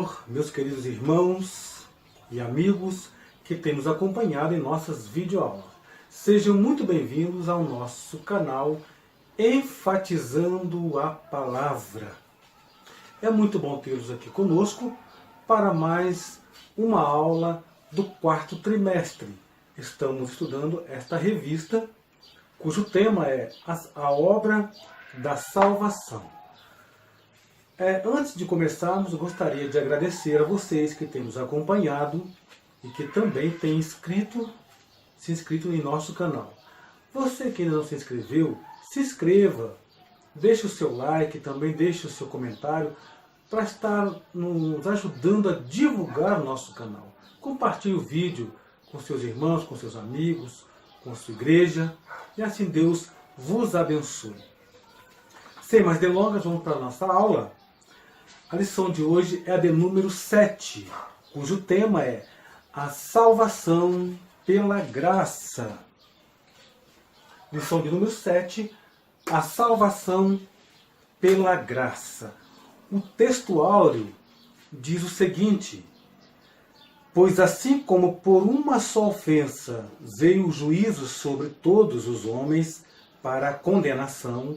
Senhor, meus queridos irmãos e amigos que têm nos acompanhado em nossas videoaulas. Sejam muito bem-vindos ao nosso canal Enfatizando a Palavra. É muito bom tê-los aqui conosco para mais uma aula do quarto trimestre. Estamos estudando esta revista, cujo tema é a obra da salvação. Antes de começarmos, eu gostaria de agradecer a vocês que têm nos acompanhado e que também têm se inscrito em nosso canal. Você que ainda não se inscreveu, se inscreva, deixe o seu like, também deixe o seu comentário para estar nos ajudando a divulgar o nosso canal. Compartilhe o vídeo com seus irmãos, com seus amigos, com a sua igreja e assim Deus vos abençoe. Sem mais delongas, vamos para a nossa aula. A lição de hoje é a de número 7, cujo tema é a salvação pela graça. Lição de número 7, a salvação pela graça. O texto áureo diz o seguinte: pois assim como por uma só ofensa veio o juízo sobre todos os homens para a condenação,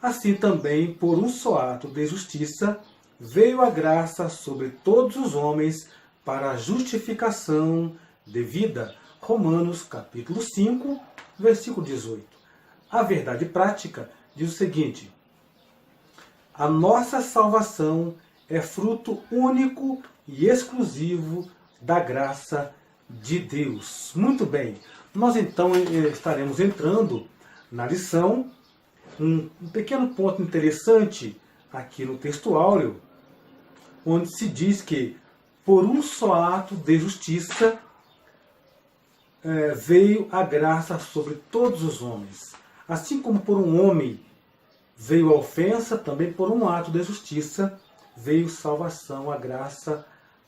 assim também por um só ato de justiça veio a graça sobre todos os homens para a justificação de vida. Romanos capítulo 5, versículo 18. A verdade prática diz o seguinte: a nossa salvação é fruto único e exclusivo da graça de Deus. Muito bem, nós então estaremos entrando na lição. Um pequeno ponto interessante aqui no texto áureo, onde se diz que por um só ato de justiça veio a graça sobre todos os homens. Assim como por um homem veio a ofensa, também por um ato de justiça veio salvação, a graça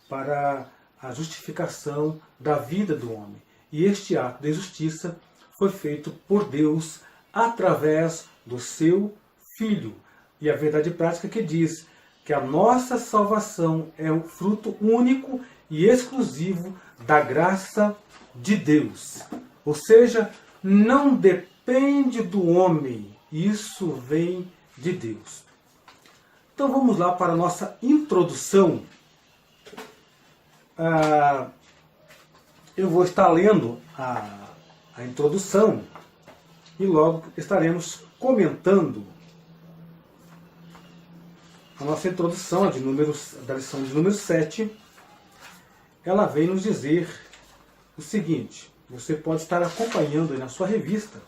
para a justificação da vida do homem. E este ato de justiça foi feito por Deus através do seu Filho. E a verdade prática que diz que a nossa salvação é um fruto único e exclusivo da graça de Deus. Ou seja, não depende do homem, isso vem de Deus. Então vamos lá para a nossa introdução. Eu vou estar lendo a introdução e logo estaremos comentando a nossa introdução da lição de número 7. Ela vem nos dizer o seguinte: você pode estar acompanhando aí na sua revista.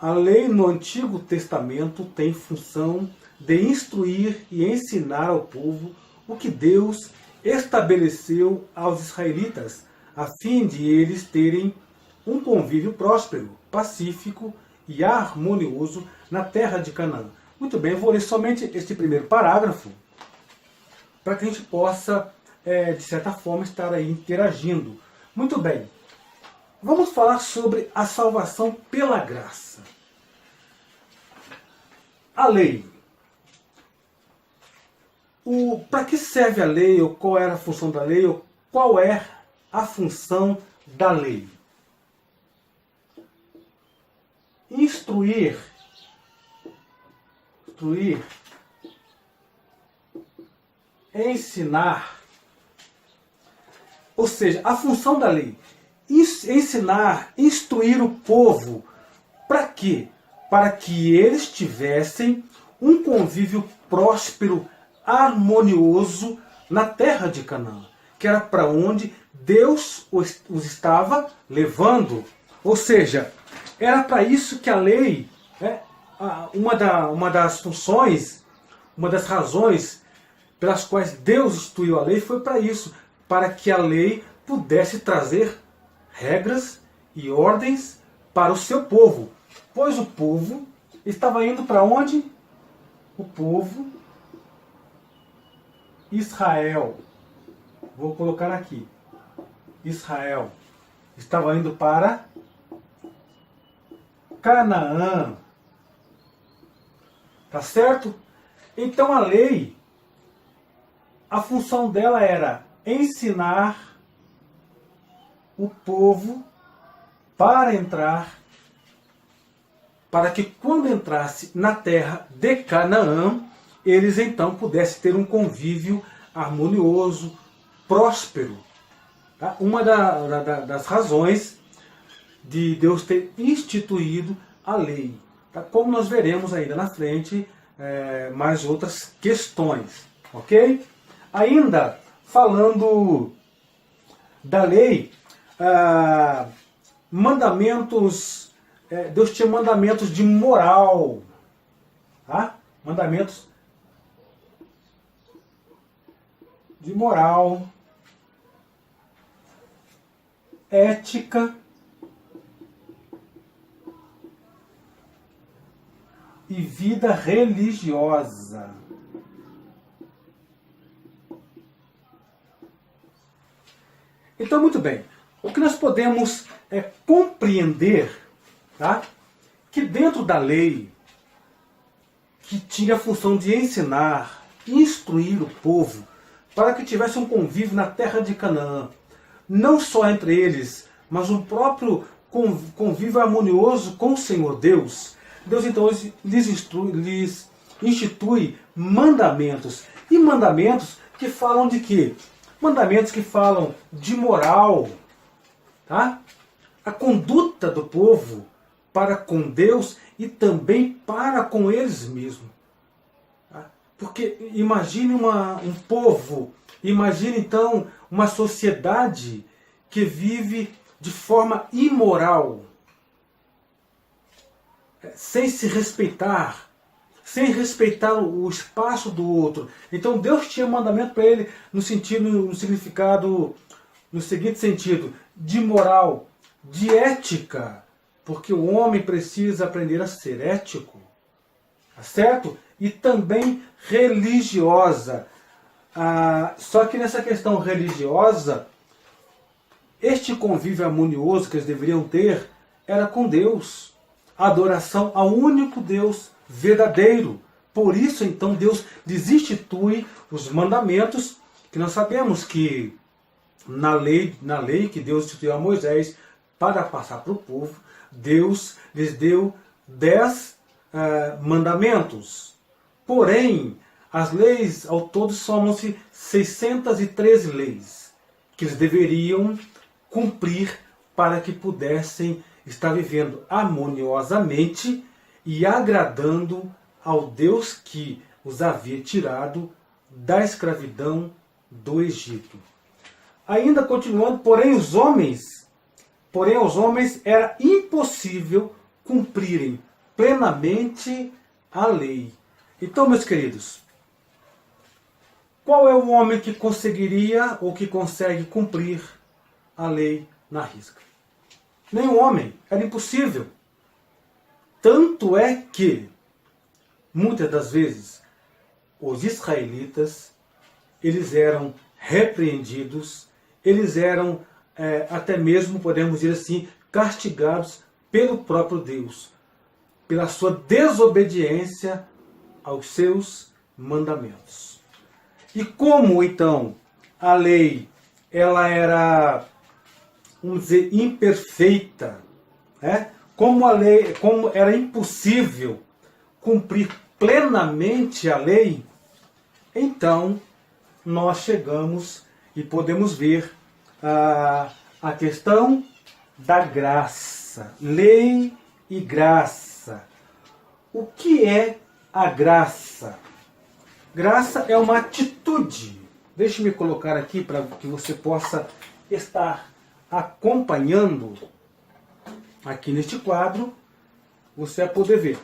A lei no Antigo Testamento tem função de instruir e ensinar ao povo o que Deus estabeleceu aos israelitas, a fim de eles terem um convívio próspero, pacífico e harmonioso na terra de Canaã. Muito bem, eu vou ler somente este primeiro parágrafo, para que a gente possa, de certa forma, estar aí interagindo. Muito bem, vamos falar sobre a salvação pela graça. A lei. Para que serve a lei, ou qual era a função da lei, ou qual é a função da lei? Instruir, ensinar. Ou seja, a função da lei, ensinar, instruir o povo. Para quê? Para que eles tivessem um convívio próspero, harmonioso na terra de Canaã, que era para onde Deus os estava levando. Ou seja, era para isso que a lei, uma das funções, uma das razões pelas quais Deus instituiu a lei foi para isso, para que a lei pudesse trazer regras e ordens para o seu povo. Pois o povo estava indo para onde? O povo Israel. Vou colocar aqui. Israel estava indo para Canaã. Tá certo? Então a lei a função dela era ensinar o povo para entrar, para que quando entrasse na terra de Canaã, eles então pudessem ter um convívio harmonioso, próspero. Tá? Uma das razões de Deus ter instituído a lei. Tá? Como nós veremos ainda na frente, mais outras questões. Ok? Ainda falando da lei, mandamentos, Deus tinha mandamentos de moral. Tá? Mandamentos de moral, ética e vida religiosa. Então, muito bem. O que nós podemos compreender, tá? Que dentro da lei, que tinha a função de ensinar, instruir o povo, para que tivesse um convívio na terra de Canaã, não só entre eles, mas um próprio convívio harmonioso com o Senhor Deus. Deus então lhes institui mandamentos. E mandamentos que falam de quê? Mandamentos que falam de moral, tá? A conduta do povo para com Deus e também para com eles mesmos. Tá? Porque imagine um povo, imagine então uma sociedade que vive de forma imoral, sem se respeitar, sem respeitar o espaço do outro. Então Deus tinha mandamento para ele no significado, no seguinte sentido, de moral, de ética, porque o homem precisa aprender a ser ético, tá certo? E também religiosa. Só que nessa questão religiosa, este convívio harmonioso que eles deveriam ter era com Deus. A adoração ao único Deus verdadeiro. Por isso, então, Deus lhes institui os mandamentos, que nós sabemos que na lei que Deus instituiu a Moisés para passar para o povo, Deus lhes deu 10 mandamentos. Porém, as leis ao todo somam-se 613 leis, que eles deveriam cumprir para que pudessem estar vivendo harmoniosamente e agradando ao Deus que os havia tirado da escravidão do Egito. Ainda continuando, porém aos homens era impossível cumprirem plenamente a lei. Então, meus queridos, qual é o homem que conseguiria ou que consegue cumprir a lei na risca? Nenhum homem, era impossível. Tanto é que, muitas das vezes, os israelitas, eles eram repreendidos, eles eram até mesmo, podemos dizer assim, castigados pelo próprio Deus, pela sua desobediência aos seus mandamentos. E como, então, a lei ela era, vamos dizer, imperfeita, né? Como era impossível cumprir plenamente a lei, então nós chegamos e podemos ver a questão da graça. Lei e graça. O que é a graça? Graça é uma atitude. Deixe-me colocar aqui para que você possa estar acompanhando aqui neste quadro, você vai poder ver.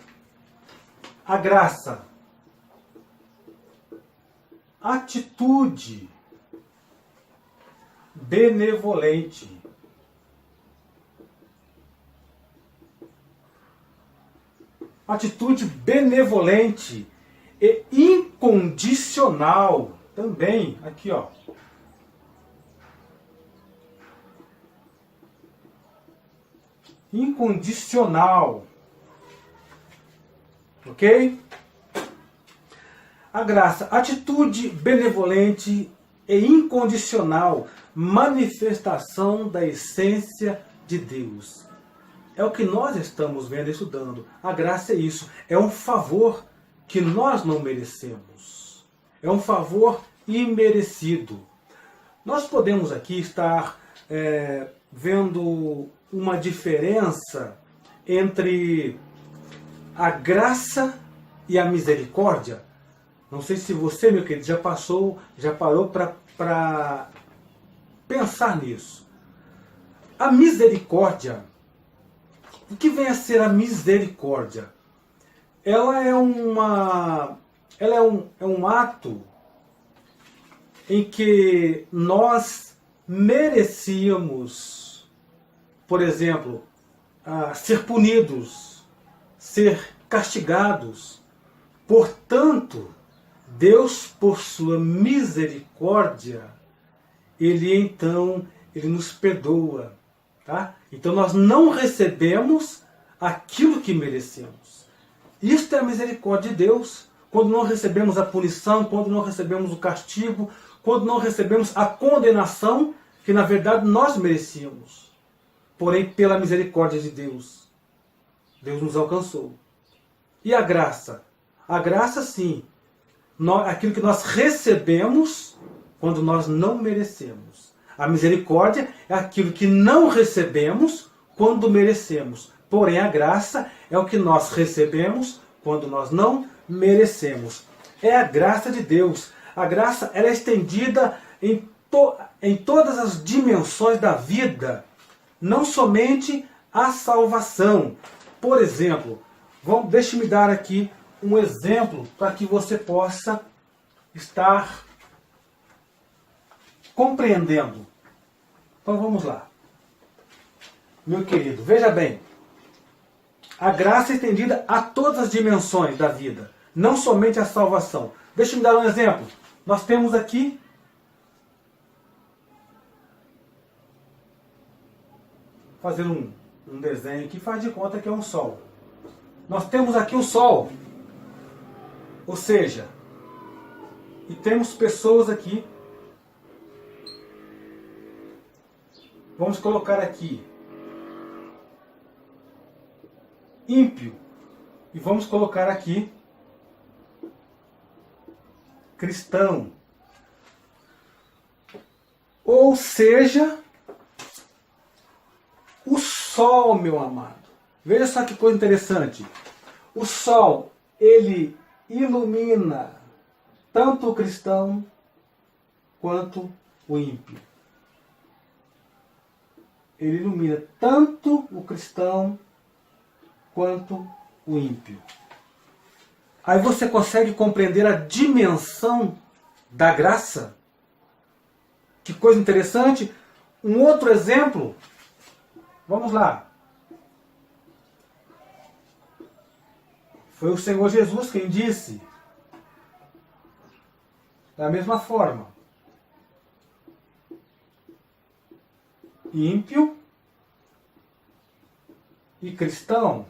A graça. Atitude benevolente. Atitude benevolente e incondicional. Também, aqui ó. Incondicional. Ok? A graça, atitude benevolente e incondicional, manifestação da essência de Deus. É o que nós estamos vendo e estudando. A graça é isso. É um favor que nós não merecemos. É um favor imerecido. Nós podemos aqui estar vendo uma diferença entre a graça e a misericórdia. Não sei se você, meu querido, já parou para pensar nisso. A misericórdia, o que vem a ser a misericórdia? Ela é um ato em que nós merecíamos, por exemplo, ser punidos, ser castigados. Portanto, Deus, por sua misericórdia, Ele nos perdoa. Tá? Então nós não recebemos aquilo que merecemos. Isto é a misericórdia de Deus. Quando não recebemos a punição, quando não recebemos o castigo, quando não recebemos a condenação que na verdade nós merecíamos. Porém, pela misericórdia de Deus, Deus nos alcançou. E a graça? A graça, sim, aquilo que nós recebemos quando nós não merecemos. A misericórdia é aquilo que não recebemos quando merecemos. Porém, a graça é o que nós recebemos quando nós não merecemos. É a graça de Deus. A graça ela é estendida em todas as dimensões da vida, não somente a salvação. Por exemplo, deixe-me dar aqui um exemplo para que você possa estar compreendendo. Então vamos lá. Meu querido, veja bem. A graça é estendida a todas as dimensões da vida, não somente a salvação. Deixa-me dar um exemplo. Nós temos aqui fazer um desenho que faz de conta que é um sol. Nós temos aqui o sol. Ou seja, e temos pessoas aqui. Vamos colocar aqui ímpio. E vamos colocar aqui cristão. Ou seja, o sol, meu amado. Veja só que coisa interessante. O sol, ele ilumina tanto o cristão quanto o ímpio. Ele ilumina tanto o cristão quanto o ímpio. Aí você consegue compreender a dimensão da graça? Que coisa interessante. Um outro exemplo. Vamos lá. Foi o Senhor Jesus quem disse. Da mesma forma. Ímpio e cristão.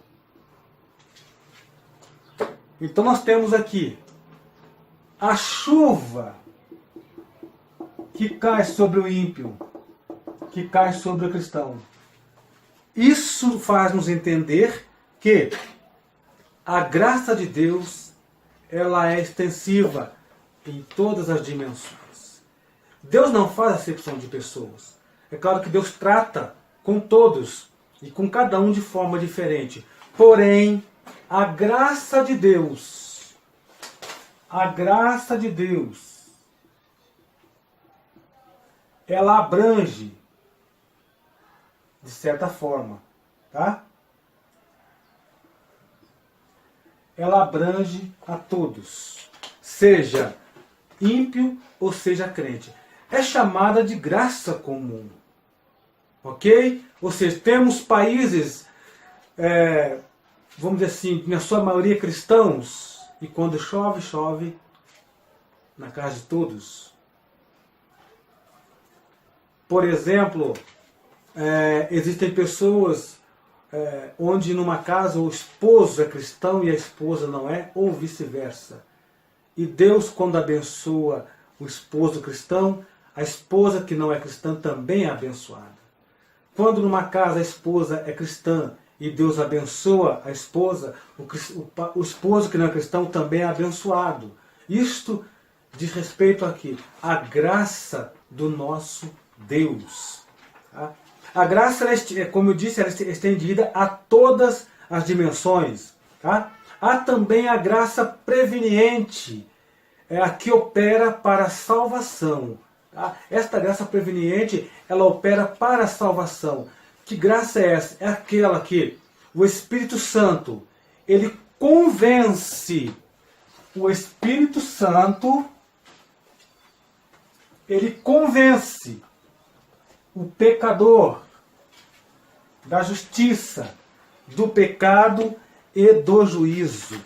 Então nós temos aqui a chuva que cai sobre o ímpio, que cai sobre o cristão. Isso faz nos entender que a graça de Deus ela é extensiva em todas as dimensões. Deus não faz acepção de pessoas. É claro que Deus trata com todos e com cada um de forma diferente. Porém, a graça de Deus, ela abrange, de certa forma, tá? Ela abrange a todos, seja ímpio ou seja crente. É chamada de graça comum, ok? Ou seja, temos países, vamos dizer assim, na sua maioria cristãos, e quando chove, chove na casa de todos. Por exemplo, existem pessoas onde numa casa o esposo é cristão e a esposa não é, ou vice-versa. E Deus, quando abençoa o esposo cristão, a esposa que não é cristã também é abençoada. Quando numa casa a esposa é cristã e Deus abençoa a esposa, o esposo que não é cristão também é abençoado. Isto diz respeito aqui à graça do nosso Deus. Tá? A graça, como eu disse, ela é estendida a todas as dimensões. Tá? Há também a graça preveniente, a que opera para a salvação. Tá? Esta graça preveniente, ela opera para a salvação. Que graça é essa? É aquela que o Espírito Santo, ele convence. O Espírito Santo, ele convence o pecador da justiça, do pecado e do juízo.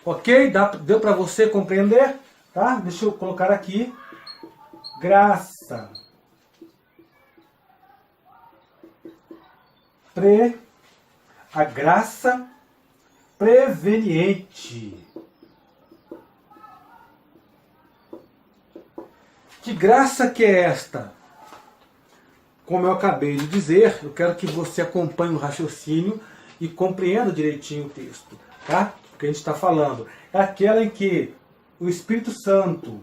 Ok? Deu para você compreender? Tá? Deixa eu colocar aqui. Graça. A graça preveniente. Que graça que é esta? Como eu acabei de dizer, eu quero que você acompanhe o raciocínio e compreenda direitinho o texto. Tá? O que a gente está falando é aquela em que o Espírito Santo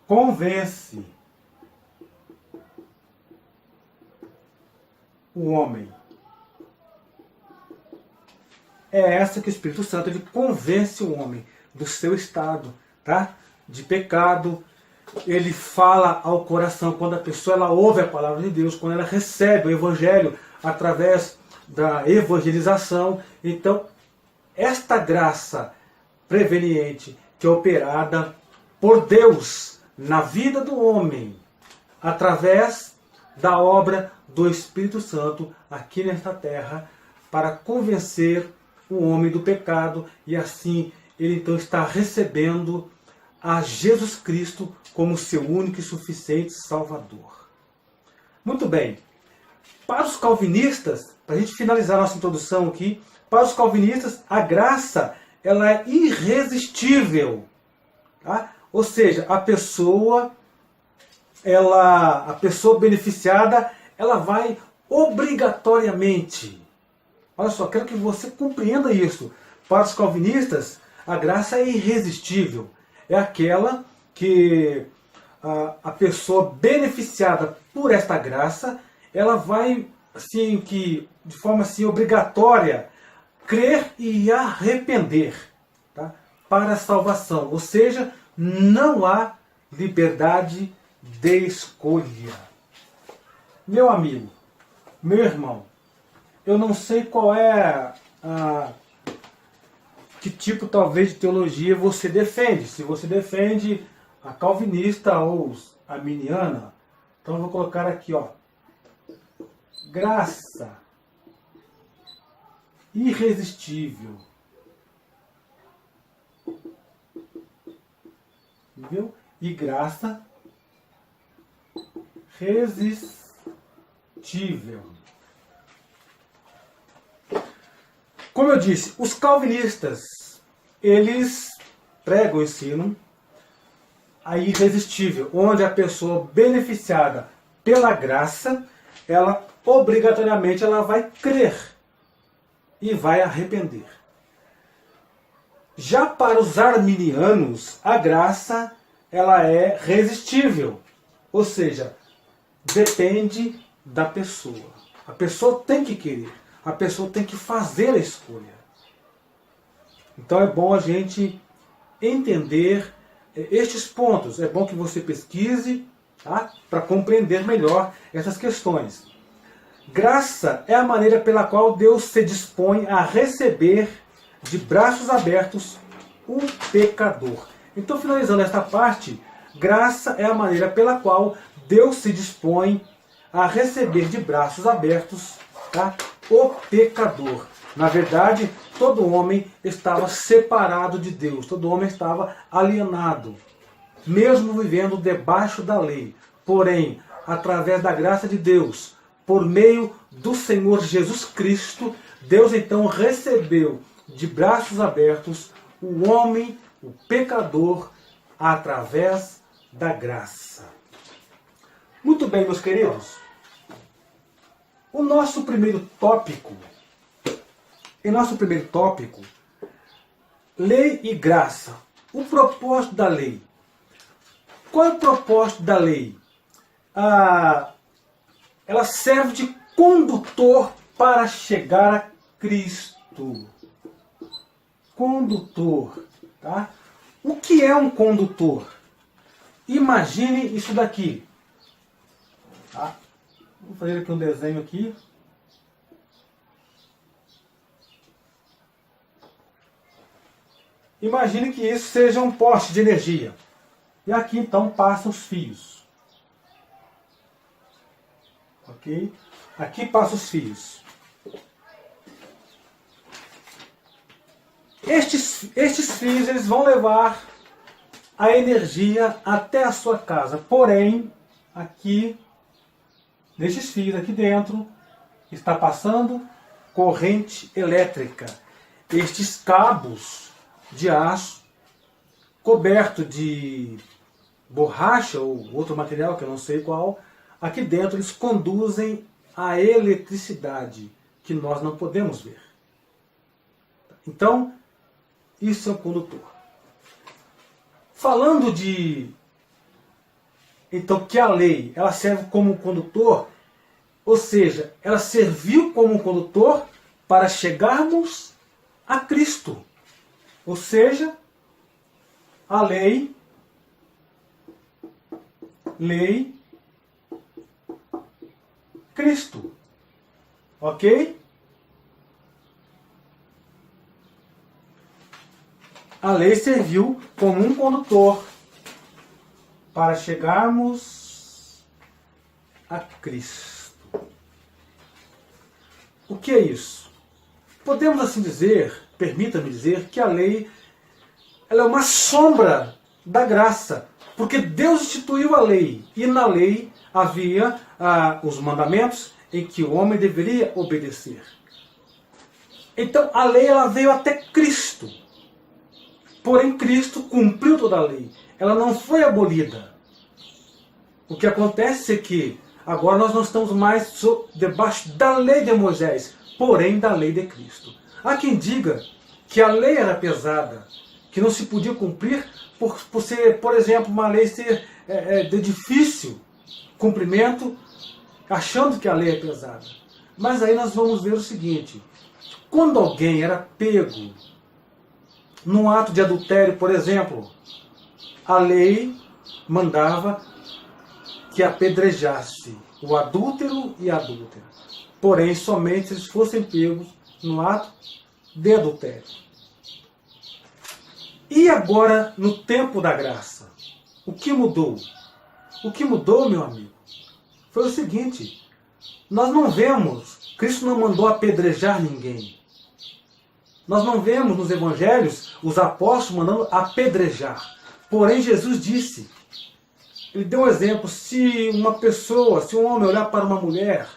convence o homem. É essa que o Espírito Santo, ele convence o homem do seu estado, tá? De pecado. Ele fala ao coração quando a pessoa ela ouve a palavra de Deus, quando ela recebe o Evangelho através da evangelização. Então, esta graça preveniente que é operada por Deus na vida do homem, através da obra do Espírito Santo aqui nesta terra, para convencer o homem do pecado, e assim ele então está recebendo a Jesus Cristo como seu único e suficiente Salvador. Muito bem. Para os calvinistas, para a gente finalizar nossa introdução aqui, para os calvinistas a graça ela é irresistível. Tá? Ou seja, a pessoa beneficiada, ela vai obrigatoriamente. Olha só, quero que você compreenda isso. Para os calvinistas, a graça é irresistível. É aquela que a pessoa beneficiada por esta graça, ela vai, assim, que, de forma assim, obrigatória, crer e arrepender, tá? Para a salvação. Ou seja, não há liberdade de escolha. Meu amigo, meu irmão, eu não sei qual é que tipo talvez de teologia você defende. Se você defende a calvinista ou a arminiana, então eu vou colocar aqui, ó, graça irresistível. Viu? E graça resistível. Como eu disse, os calvinistas, eles pregam o ensino a irresistível, onde a pessoa beneficiada pela graça, ela obrigatoriamente ela vai crer e vai arrepender. Já para os arminianos, a graça ela é resistível, ou seja, depende da pessoa. A pessoa tem que querer, a pessoa tem que fazer a escolha. Então é bom a gente entender estes pontos. É bom que você pesquise, tá? Para compreender melhor essas questões. Graça é a maneira pela qual Deus se dispõe a receber de braços abertos o pecador. Então, finalizando esta parte, graça é a maneira pela qual Deus se dispõe a receber de braços abertos, tá, o pecador. Na verdade, todo homem estava separado de Deus, todo homem estava alienado, mesmo vivendo debaixo da lei. Porém, através da graça de Deus, por meio do Senhor Jesus Cristo, Deus então recebeu de braços abertos o homem, o pecador, através da graça. Muito bem, meus queridos. Em nosso primeiro tópico, lei e graça. O propósito da lei. Qual é o propósito da lei? Ela serve de condutor para chegar a Cristo. Condutor. Tá? O que é um condutor? Imagine isso daqui. Tá? Vou fazer aqui um desenho aqui. Imagine que isso seja um poste de energia. E aqui então passam os fios. Ok? Aqui passam os fios. Estes fios eles vão levar a energia até a sua casa. Porém, aqui, nestes fios aqui dentro, está passando corrente elétrica. Estes cabos de aço, coberto de borracha ou outro material que eu não sei qual, aqui dentro eles conduzem a eletricidade que nós não podemos ver. Então, isso é um condutor. Falando então que a lei ela serve como condutor, ou seja, ela serviu como condutor para chegarmos a Cristo. Ou seja, a lei, Cristo. Ok? A lei serviu como um condutor para chegarmos a Cristo. O que é isso? Podemos assim dizer, permita-me dizer, que a lei ela é uma sombra da graça, porque Deus instituiu a lei, e na lei havia os mandamentos em que o homem deveria obedecer. Então a lei ela veio até Cristo. Porém, Cristo cumpriu toda a lei. Ela não foi abolida. O que acontece é que agora nós não estamos mais debaixo da lei de Moisés, porém da lei de Cristo. Há quem diga que a lei era pesada, que não se podia cumprir por ser, por exemplo, uma lei ser de difícil cumprimento, achando que a lei é pesada. Mas aí nós vamos ver o seguinte: quando alguém era pego num ato de adultério, por exemplo, a lei mandava que apedrejasse o adúltero e a adúltera. Porém, somente se eles fossem pegos no ato de adultério. E agora, no tempo da graça, o que mudou? O que mudou, meu amigo, foi o seguinte: nós não vemos, Cristo não mandou apedrejar ninguém. Nós não vemos nos evangelhos os apóstolos mandando apedrejar. Porém, Jesus disse, ele deu um exemplo: se uma pessoa, se um homem olhar para uma mulher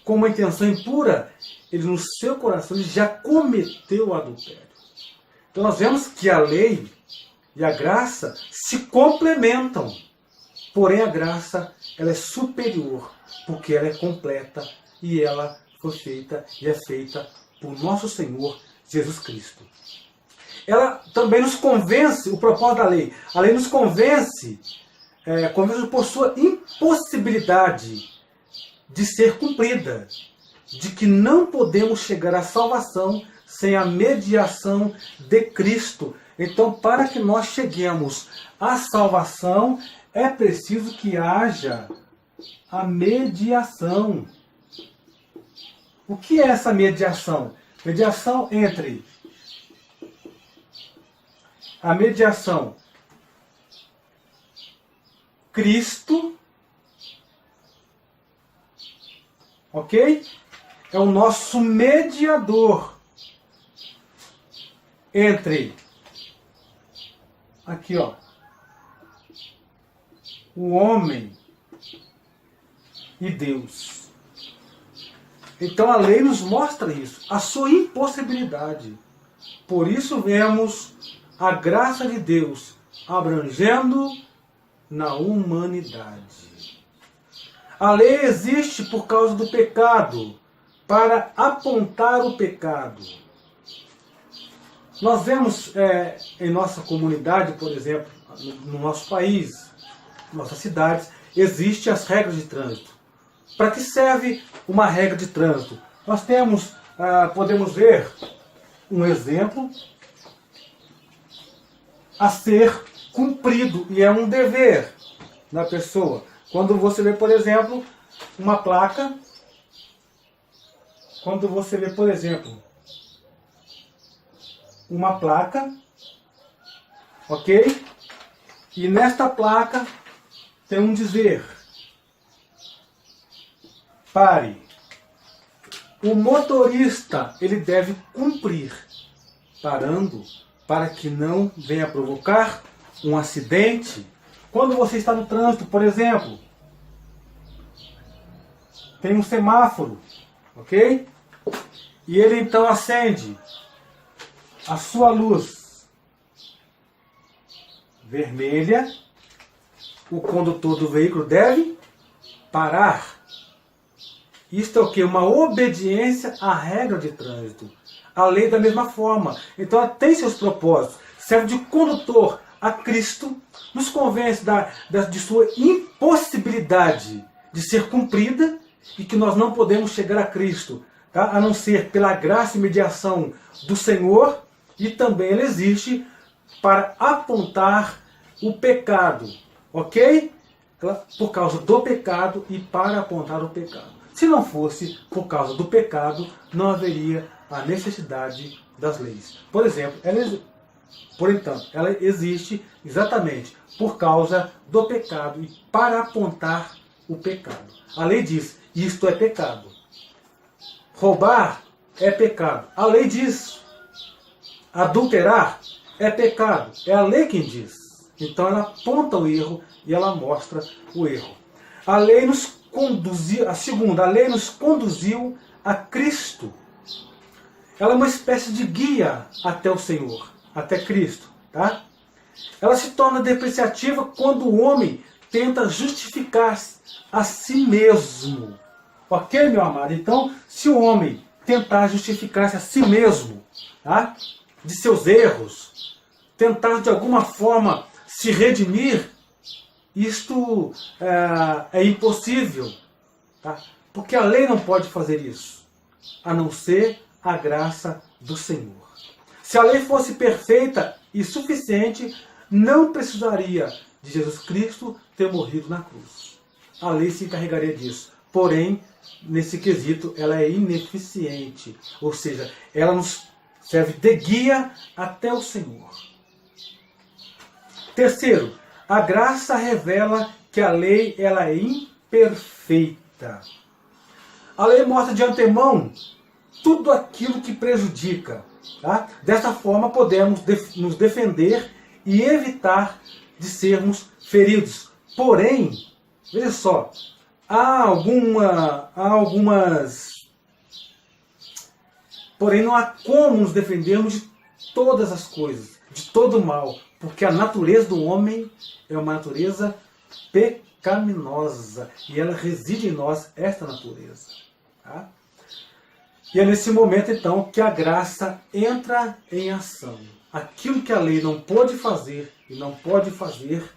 com uma intenção impura, ele no seu coração ele já cometeu adultério. Então nós vemos que a lei e a graça se complementam. Porém a graça ela é superior, porque ela é completa e ela foi feita e é feita por nosso Senhor Jesus Cristo. Ela também nos convence, o propósito da lei. A lei nos convence por sua impossibilidade de ser cumprida, de que não podemos chegar à salvação sem a mediação de Cristo. Então, para que nós cheguemos à salvação, é preciso que haja a mediação. O que é essa mediação? Mediação entre a mediação Cristo, ok? É o nosso mediador entre aqui, ó, o homem e Deus. Então a lei nos mostra isso, a sua impossibilidade. Por isso vemos a graça de Deus abrangendo na humanidade. A lei existe por causa do pecado, para apontar o pecado. Nós vemos em nossa comunidade, por exemplo, no nosso país, nossas cidades, existem as regras de trânsito. Para que serve uma regra de trânsito? Nós temos, podemos ver um exemplo a ser cumprido, e é um dever da pessoa. Quando você vê, por exemplo, uma placa, ok? E nesta placa tem um dizer: pare. O motorista, ele deve cumprir, parando, para que não venha provocar um acidente. Quando você está no trânsito, por exemplo, tem um semáforo, ok? E ele então acende a sua luz vermelha. O condutor do veículo deve parar. Isto é o que? Uma obediência à regra de trânsito. A lei da mesma forma. Então ela tem seus propósitos. Serve de condutor a Cristo, nos convence de sua impossibilidade de ser cumprida e que nós não podemos chegar a Cristo, tá? A não ser pela graça e mediação do Senhor, e também ela existe para apontar o pecado, ok? Por causa do pecado e para apontar o pecado. Se não fosse por causa do pecado, não haveria a necessidade das leis. Por exemplo, ela existe exatamente por causa do pecado e para apontar o pecado. A lei diz: isto é pecado. Roubar é pecado. A lei diz: adulterar é pecado. É a lei quem diz. Então ela aponta o erro e ela mostra o erro. A lei nos conduziu, a lei nos conduziu a Cristo. Ela é uma espécie de guia até o Senhor, até Cristo, tá? Ela se torna depreciativa quando o homem tenta justificar a si mesmo. Ok, meu amado? Então, se o homem tentar justificar-se a si mesmo, tá? De seus erros, tentar de alguma forma se redimir, isto é impossível, tá? Porque a lei não pode fazer isso, a não ser a graça do Senhor. Se a lei fosse perfeita e suficiente, não precisaria de Jesus Cristo ter morrido na cruz. A lei se encarregaria disso. Porém, nesse quesito, ela é ineficiente. Ou seja, ela nos serve de guia até o Senhor. Terceiro, a graça revela que a lei ela é imperfeita. A lei mostra de antemão tudo aquilo que prejudica. Tá? Dessa forma podemos nos defender e evitar de sermos feridos. Porém, veja só, porém não há como nos defendermos de todas as coisas, de todo o mal, porque a natureza do homem é uma natureza pecaminosa e ela reside em nós, esta natureza. Tá? E é nesse momento, então, que a graça entra em ação. Aquilo que a lei não pôde fazer e não pode fazer,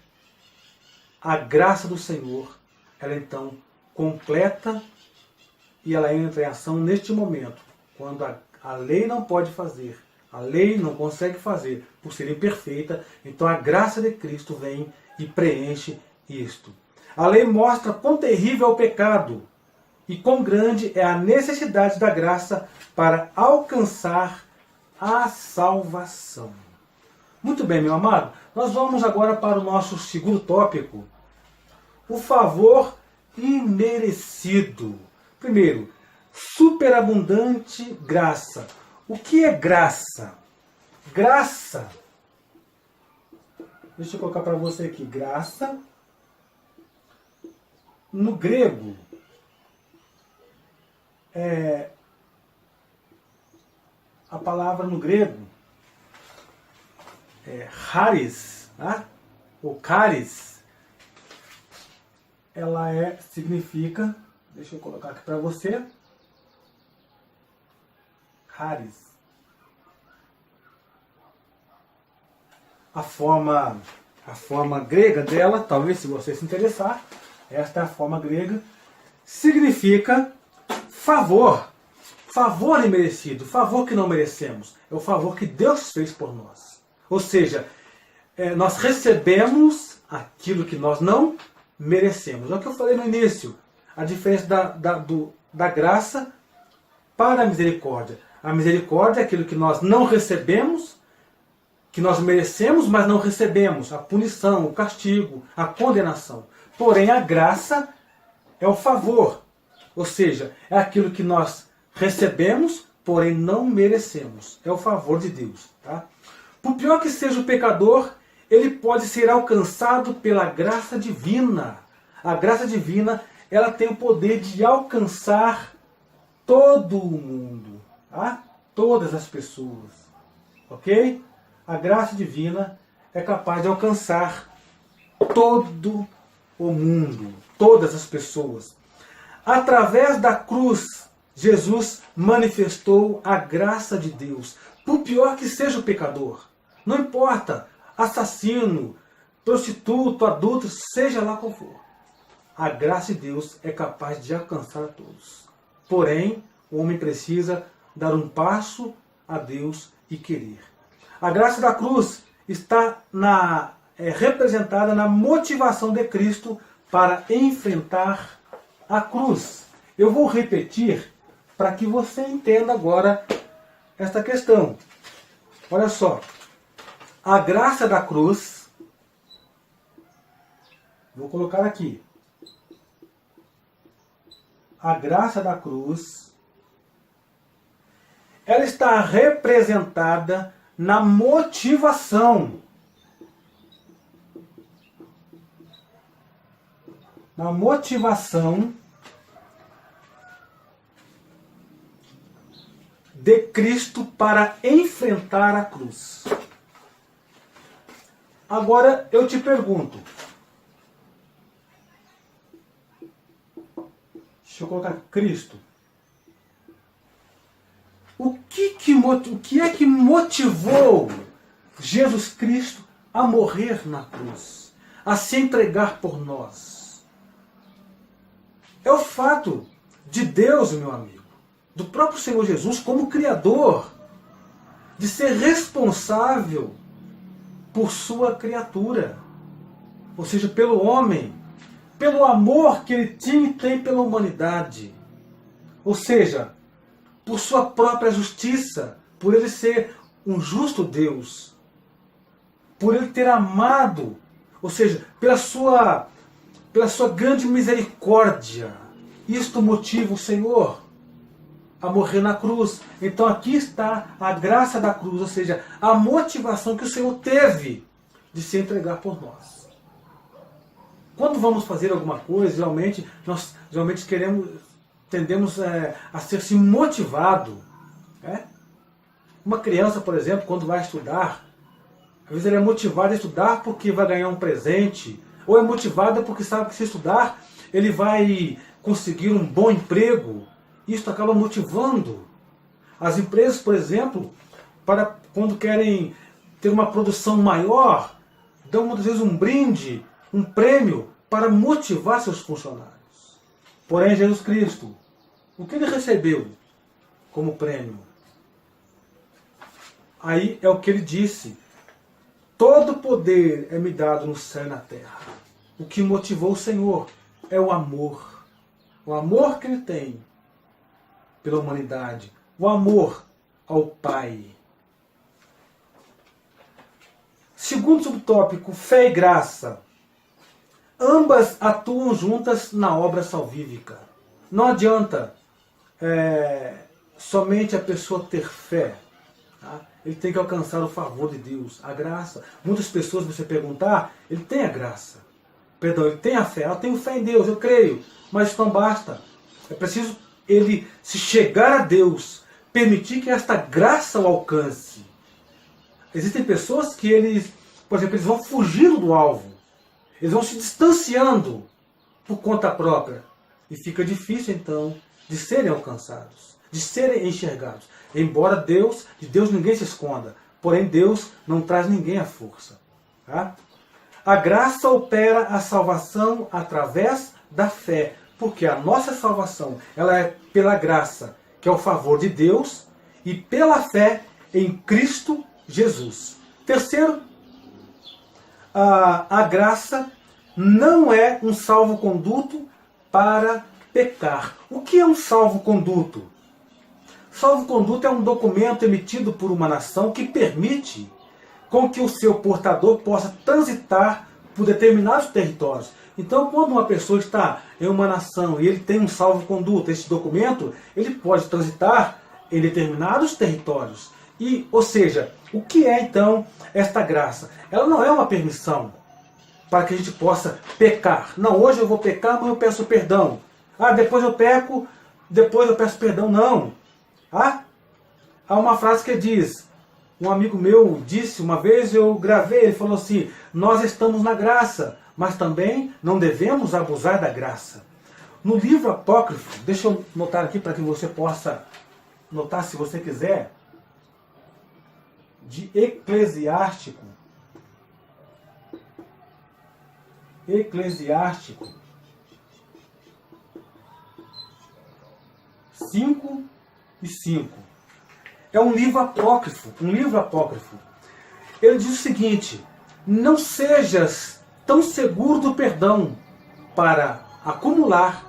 a graça do Senhor, ela então completa e ela entra em ação neste momento. Quando a lei não pode fazer, a lei não consegue fazer por ser imperfeita, então a graça de Cristo vem e preenche isto. A lei mostra quão terrível é o pecado e quão grande é a necessidade da graça para alcançar a salvação. Muito bem, meu amado. Nós vamos agora para o nosso segundo tópico. O favor imerecido. Primeiro, superabundante graça. O que é graça? Graça. Deixa eu colocar para você aqui. Graça, no grego, a palavra no grego charis, tá? Ou charis, ela significa, deixa eu colocar aqui para você, charis. A forma grega dela, talvez se você se interessar, esta é a forma grega, significa favor. Favor imerecido, favor que não merecemos. É o favor que Deus fez por nós. Ou seja, nós recebemos aquilo que nós não merecemos. É o que eu falei no início. A diferença da graça para a misericórdia. A misericórdia é aquilo que nós não recebemos, que nós merecemos, mas não recebemos. A punição, o castigo, a condenação. Porém, a graça é o favor. Ou seja, é aquilo que nós recebemos, porém não merecemos. É o favor de Deus. Tá? Por pior que seja o pecador, ele pode ser alcançado pela graça divina. A graça divina, ela tem o poder de alcançar todo o mundo. Tá? Todas as pessoas. Ok? A graça divina é capaz de alcançar todo o mundo, todas as pessoas. Através da cruz, Jesus manifestou a graça de Deus. Por pior que seja o pecador, não importa, assassino, prostituto, adulto, seja lá qual for. A graça de Deus é capaz de alcançar a todos. Porém, o homem precisa dar um passo a Deus e querer. A graça da cruz está representada na motivação de Cristo para enfrentar a cruz. Eu vou repetir para que você entenda agora esta questão. Olha só. A graça da cruz, vou colocar aqui. A graça da cruz, ela está representada na motivação. Na motivação de Cristo para enfrentar a cruz. Agora eu te pergunto. Deixa eu colocar Cristo. O que é que motivou Jesus Cristo a morrer na cruz? A se entregar por nós? É o fato de Deus, meu amigo, do próprio Senhor Jesus como Criador, de ser responsável por sua criatura. Ou seja, pelo homem, pelo amor que ele tinha e tem pela humanidade. Ou seja, por sua própria justiça, por ele ser um justo Deus, por ele ter amado, ou seja, pela sua grande misericórdia. Isto motiva o Senhor a morrer na cruz. Então aqui está a graça da cruz, ou seja, a motivação que o Senhor teve de se entregar por nós. Quando vamos fazer alguma coisa, nós tendemos a ser assim, motivado. Né? Uma criança, por exemplo, quando vai estudar, às vezes ele é motivado a estudar porque vai ganhar um presente, ou é motivado porque sabe que se estudar ele vai conseguir um bom emprego. Isso acaba motivando. As empresas, por exemplo, quando querem ter uma produção maior, dão muitas vezes um brinde, um prêmio para motivar seus funcionários. Porém, Jesus Cristo, o que ele recebeu como prêmio? Aí é o que ele disse: todo poder é me dado no céu e na terra. O que motivou o Senhor é o amor. O amor que ele tem pela humanidade. O amor ao Pai. Segundo subtópico, fé e graça. Ambas atuam juntas na obra salvífica. Não adianta somente a pessoa ter fé. Tá? Ele tem que alcançar o favor de Deus, a graça. Muitas pessoas, você perguntar, ele tem a graça. Perdão, ele tem a fé. Eu tenho fé em Deus, eu creio. Mas isso não basta. É preciso ele se chegar a Deus, permitir que esta graça o alcance. Existem pessoas que eles, por exemplo, eles vão fugindo do alvo. Eles vão se distanciando por conta própria. E fica difícil, então, de serem alcançados, de serem enxergados. Embora de Deus ninguém se esconda. Porém, Deus não traz ninguém à força. Tá? A graça opera a salvação através da fé. Porque a nossa salvação ela é pela graça, que é o favor de Deus, e pela fé em Cristo Jesus. Terceiro, a graça não é um salvo-conduto para pecar. O que é um salvo-conduto? Salvo-conduto é um documento emitido por uma nação que permite com que o seu portador possa transitar por determinados territórios. Então, quando uma pessoa está em uma nação e ele tem um salvo-conduto, esse documento, ele pode transitar em determinados territórios. Ou seja, o que é então esta graça? Ela não é uma permissão para que a gente possa pecar. Não, hoje eu vou pecar, mas eu peço perdão. Depois eu peco, depois eu peço perdão. Não. Há uma frase que diz, um amigo meu disse, uma vez eu gravei, ele falou assim, nós estamos na graça, mas também não devemos abusar da graça. No livro apócrifo, deixa eu notar aqui para que você possa notar se você quiser, de Eclesiástico 5:5. É um livro apócrifo, Ele diz o seguinte, não sejas tão seguro do perdão para acumular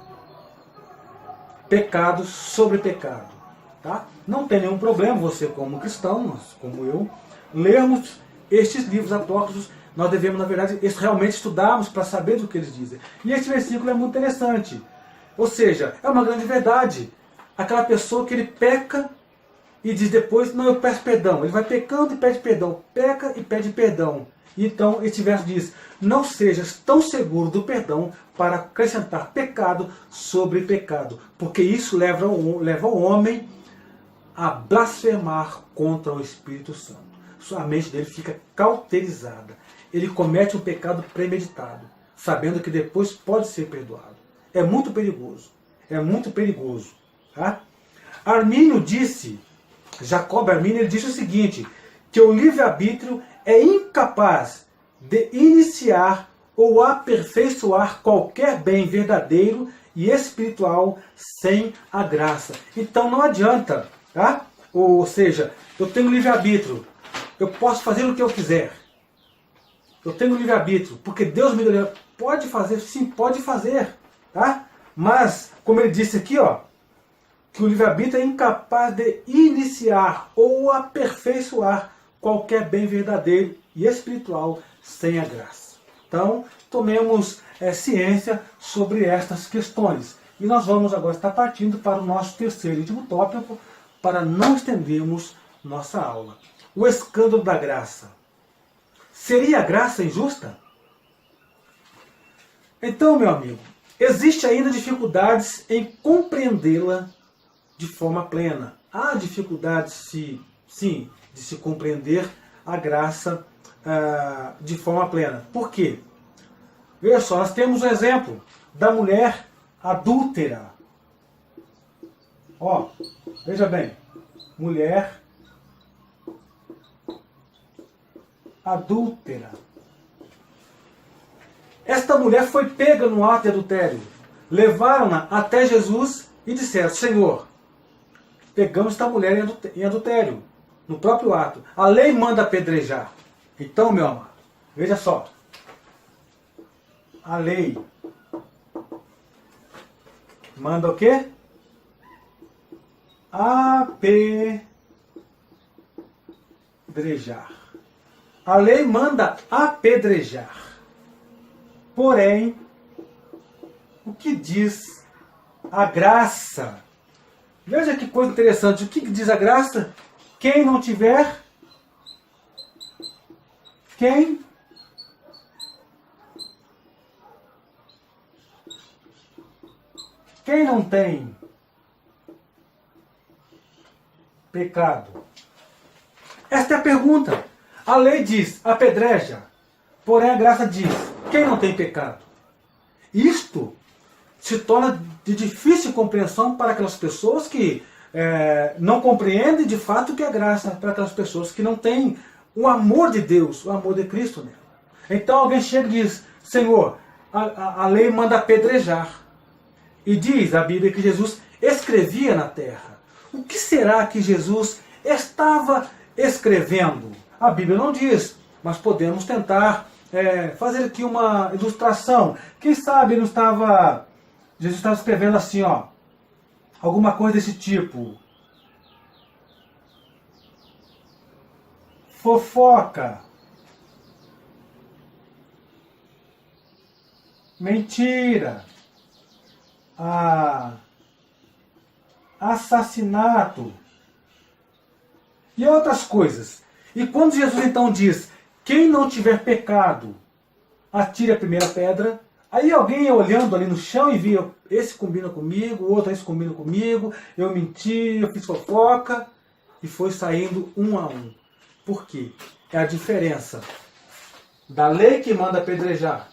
pecado sobre pecado. Tá? Não tem nenhum problema você como cristão, como eu, lermos estes livros apócrifos. Nós devemos, na verdade, realmente estudarmos para saber do que eles dizem. E este versículo é muito interessante. Ou seja, é uma grande verdade. Aquela pessoa que ele peca e diz depois, não, eu peço perdão. Ele vai pecando e pede perdão. Peca e pede perdão. Então, este verso diz, não sejas tão seguro do perdão para acrescentar pecado sobre pecado. Porque isso leva o homem a blasfemar contra o Espírito Santo. A mente dele fica cauterizada. Ele comete um pecado premeditado, sabendo que depois pode ser perdoado. É muito perigoso. É muito perigoso. Tá? Jacob Armínio, ele disse o seguinte, que o livre-arbítrio é incapaz de iniciar ou aperfeiçoar qualquer bem verdadeiro e espiritual sem a graça. Então não adianta, tá? Ou seja, eu tenho livre-arbítrio, eu posso fazer o que eu quiser. Eu tenho livre-arbítrio, porque Deus me deu. Pode fazer, sim, pode fazer, tá? Mas, como ele disse aqui, que o livre-arbítrio é incapaz de iniciar ou aperfeiçoar qualquer bem verdadeiro e espiritual sem a graça. Então, tomemos ciência sobre estas questões. E nós vamos agora estar partindo para o nosso terceiro e último tópico, para não estendermos nossa aula. O escândalo da graça. Seria a graça injusta? Então, meu amigo, existe ainda dificuldades em compreendê-la de forma plena. Há dificuldades, sim, de se compreender a graça de forma plena. Por quê? Veja só, nós temos um exemplo da mulher adúltera. Veja bem, mulher adúltera. Esta mulher foi pega no ato de adultério. Levaram-na até Jesus e disseram, Senhor, pegamos esta mulher em adultério, no próprio ato. A lei manda apedrejar. Então, meu amado, veja só. A lei manda o quê? Apedrejar. A lei manda apedrejar. Porém, o que diz a graça? Veja que coisa interessante. O que diz a graça? Quem não tiver... Quem não tem pecado? Esta é a pergunta. A lei diz, apedreja, porém a graça diz, quem não tem pecado? Isto se torna de difícil compreensão para aquelas pessoas que não compreendem de fato o que é graça, para aquelas pessoas que não têm o amor de Deus, o amor de Cristo nela. Então alguém chega e diz, Senhor, a lei manda apedrejar. E diz a Bíblia que Jesus escrevia na terra. O que será que Jesus estava escrevendo? A Bíblia não diz, mas podemos tentar fazer aqui uma ilustração. Quem sabe Jesus estava escrevendo assim, ó, alguma coisa desse tipo. Fofoca. Mentira. Assassinato. E outras coisas. E quando Jesus então diz, quem não tiver pecado, atire a primeira pedra. Aí alguém ia olhando ali no chão e via, esse combina comigo, o outro esse combina comigo, eu menti, eu fiz fofoca, e foi saindo um a um. Por quê? É a diferença da lei que manda apedrejar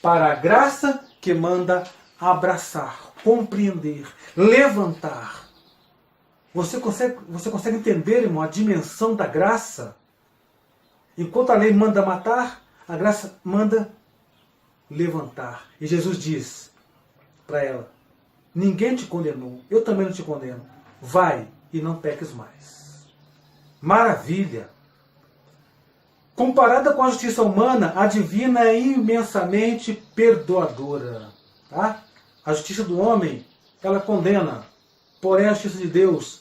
para a graça que manda abraçar, compreender, levantar. Você consegue entender, irmão, a dimensão da graça? Enquanto a lei manda matar, a graça manda levantar. E Jesus diz para ela, ninguém te condenou, eu também não te condeno. Vai e não peques mais. Maravilha! Comparada com a justiça humana, a divina é imensamente perdoadora. Tá? A justiça do homem, ela condena. Porém, a justiça de Deus,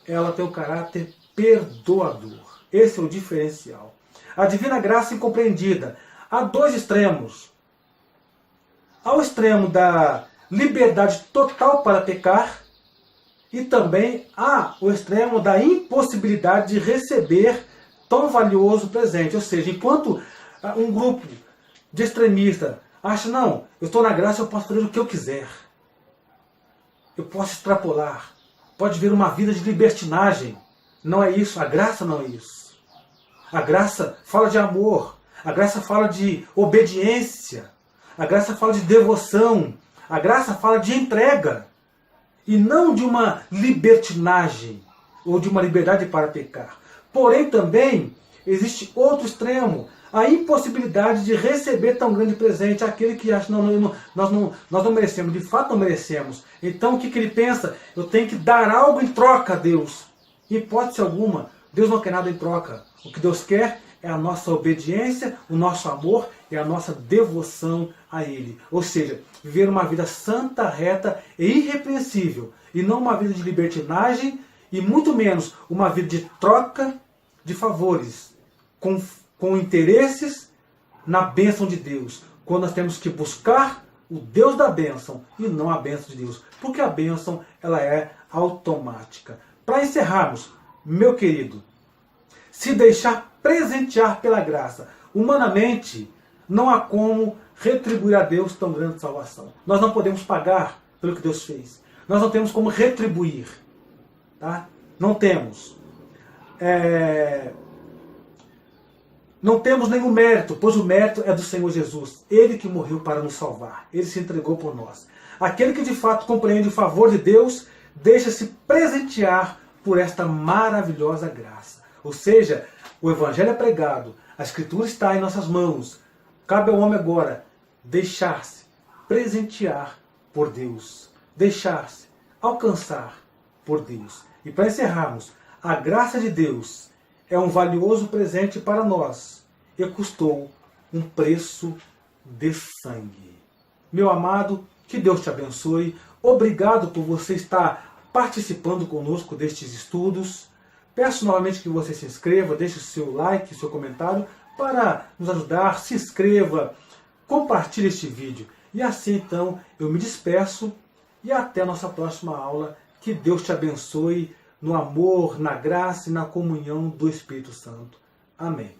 ela tem um caráter perdoador. Esse é o diferencial. A divina graça incompreendida. Há dois extremos. Há o extremo da liberdade total para pecar e também há o extremo da impossibilidade de receber tão valioso presente. Ou seja, enquanto um grupo de extremistas acha, não, eu estou na graça, eu posso fazer o que eu quiser. Eu posso extrapolar. Pode ver uma vida de libertinagem. Não é isso, a graça não é isso. A graça fala de amor, a graça fala de obediência, a graça fala de devoção, a graça fala de entrega. E não de uma libertinagem ou de uma liberdade para pecar. Porém, também existe outro extremo, a impossibilidade de receber tão grande presente. Aquele que acha, nós não merecemos, de fato não merecemos. Então o que ele pensa? Eu tenho que dar algo em troca a Deus. Em hipótese alguma, Deus não quer nada em troca. O que Deus quer é a nossa obediência, o nosso amor e a nossa devoção a Ele. Ou seja, viver uma vida santa, reta e irrepreensível. E não uma vida de libertinagem e muito menos uma vida de troca de favores com interesses na bênção de Deus. Quando nós temos que buscar o Deus da bênção e não a bênção de Deus. Porque a bênção ela é automática. Para encerrarmos, meu querido, se deixar presentear pela graça. Humanamente, não há como retribuir a Deus tão grande salvação. Nós não podemos pagar pelo que Deus fez. Nós não temos como retribuir. Tá? Não temos. Não temos nenhum mérito, pois o mérito é do Senhor Jesus. Ele que morreu para nos salvar. Ele se entregou por nós. Aquele que de fato compreende o favor de Deus, deixa-se presentear por esta maravilhosa graça. Ou seja, o Evangelho é pregado, a Escritura está em nossas mãos. Cabe ao homem agora deixar-se presentear por Deus. Deixar-se alcançar por Deus. E para encerrarmos, a graça de Deus é um valioso presente para nós e custou um preço de sangue. Meu amado, que Deus te abençoe. Obrigado por você estar participando conosco destes estudos. Peço novamente que você se inscreva, deixe o seu like, o seu comentário para nos ajudar. Se inscreva, compartilhe este vídeo. E assim então eu me despeço e até a nossa próxima aula. Que Deus te abençoe no amor, na graça e na comunhão do Espírito Santo. Amém.